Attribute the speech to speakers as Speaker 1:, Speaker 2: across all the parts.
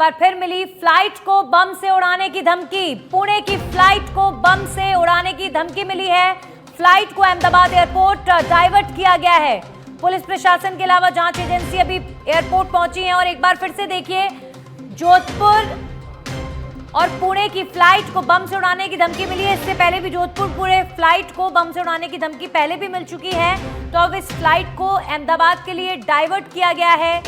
Speaker 1: बार फिर मिली फ्लाइट को बम से उड़ाने की धमकी। पुणे की फ्लाइट को बम से उड़ाने की धमकी मिली है। फ्लाइट को अहमदाबाद एयरपोर्ट डाइवर्ट किया गया है। पुलिस प्रशासन के अलावा जांच एजेंसी अभी एयरपोर्ट पहुंची है। और एक बार फिर से देखिए, जोधपुर और पुणे की फ्लाइट को बम से उड़ाने की धमकी मिली है। इससे पहले भी जोधपुर पुणे फ्लाइट को बम से उड़ाने की धमकी पहले भी मिल चुकी है। तो अब इस फ्लाइट को अहमदाबाद के लिए डाइवर्ट किया गया है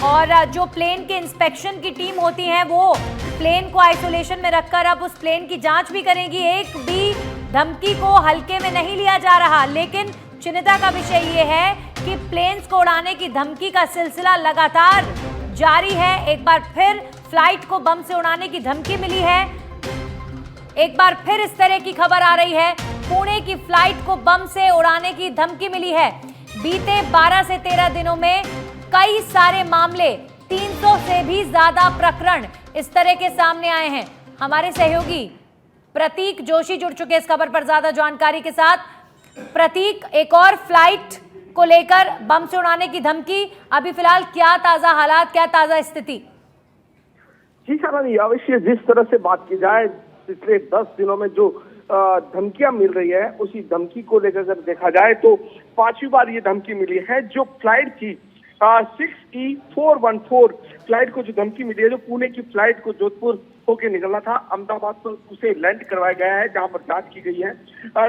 Speaker 1: और जो प्लेन के इंस्पेक्शन की टीम होती है वो प्लेन को आइसोलेशन में रखकर अब उस प्लेन की जांच भी करेगी। एक भी धमकी को हल्के में नहीं लिया जा रहा। लेकिन चिंता का विषय ये है कि प्लेन्स को उड़ाने की धमकी का सिलसिला लगातार जारी है। एक बार फिर फ्लाइट को बम से उड़ाने की धमकी मिली है। एक बार फिर इस तरह की खबर आ रही है, पुणे की फ्लाइट को बम से उड़ाने की धमकी मिली है। बीते 12 से 13 दिनों में कई सारे मामले, 300 से भी ज्यादा प्रकरण इस तरह के सामने आए हैं। हमारे सहयोगी प्रतीक जोशी जुड़ चुके इस खबर पर ज्यादा जानकारी के साथ। प्रतीक, एक और फ्लाइट को लेकर बम से उड़ाने की धमकी, अभी फिलहाल क्या ताजा हालात, क्या ताजा स्थिति?
Speaker 2: जी शालिनी, अवश्य जिस तरह से बात की जाए, पिछले 10 दिनों में जो धमकियां मिल रही है, उसी धमकी को लेकर अगर देखा जाए तो 5वीं बार ये धमकी मिली है। जो फ्लाइट की 6E414 फ्लाइट को जो धमकी मिली है, जो पुणे की फ्लाइट को जोधपुर होके निकलना था, अहमदाबाद पर उसे लैंड करवाया गया है, जहां पर जांच की गई है।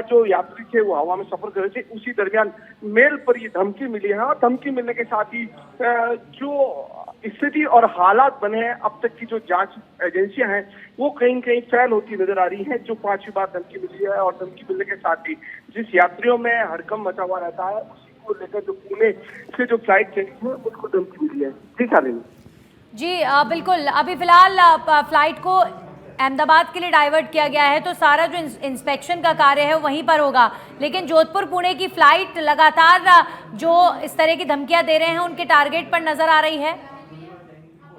Speaker 2: जो यात्री थे वो हवा में सफर कर रहे थे, उसी दरमियान मेल पर ये धमकी मिली है। और धमकी मिलने के साथ ही जो स्थिति और हालात बने हैं, अब तक की जो जांच एजेंसियां हैं वो कहीं न कहीं फेल होती नजर आ रही है। जो 5वीं बार धमकी मिली है और धमकी मिलने के साथ ही जिस यात्रियों में हड़कंप मचा हुआ रहता है, उसी को लेकर जो पुणे से जो फ्लाइट चली है उनको धमकी मिली है। जी शालिनी।
Speaker 1: जी बिल्कुल, अभी फिलहाल फ्लाइट को अहमदाबाद के लिए डाइवर्ट किया गया है, तो सारा जो इंस्पेक्शन का कार्य है वहीं पर होगा। लेकिन जोधपुर पुणे की फ्लाइट लगातार जो इस तरह की धमकियां दे रहे हैं उनके टारगेट पर नजर आ रही है।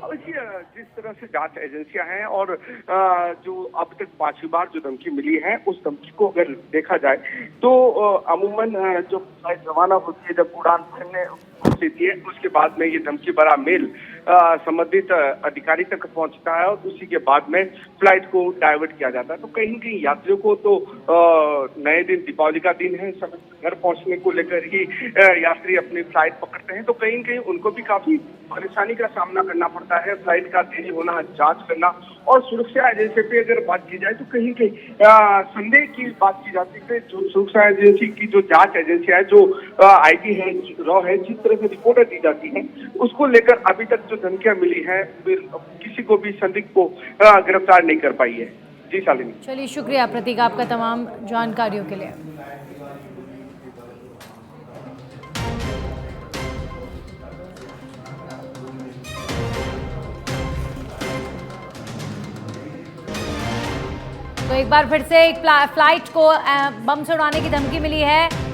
Speaker 2: जिस तरह से जांच एजेंसियां हैं और जो अब तक 5वीं बार जो धमकी मिली है, उस धमकी को अगर देखा जाए तो अमूमन जो फ्लाइट रवाना होती है, जब उड़ान भरने होती है, उसके बाद में ये धमकी भरा मेल संबंधित अधिकारी तक पहुंचता है और उसी के बाद में फ्लाइट को डाइवर्ट किया जाता है। तो कहीं न कहीं यात्रियों को तो नए दिन, दीपावली का दिन है, सब घर पहुंचने को लेकर ही यात्री अपनी फ्लाइट पकड़ते हैं। तो कहीं न कहीं उनको भी काफी परेशानी का सामना करना पड़ता है। फ्लाइट का देरी होना, जांच करना, और सुरक्षा एजेंसी पे अगर बात की जाए तो कहीं कहीं संदेह की बात की जाती है। जो सुरक्षा एजेंसी की जो जांच एजेंसी है, जो आईटी है, रॉ है, जिस तरह से रिपोर्टें दी जाती है, उसको लेकर अभी तक जो धमकियां मिली है, किसी को भी संदिग्ध को गिरफ्तार नहीं कर पाई है। जी शालिनी।
Speaker 1: चलिए, शुक्रिया प्रतीक आपका तमाम जानकारियों के लिए। तो एक बार फिर से एक फ्लाइट को बम से उड़ाने की धमकी मिली है।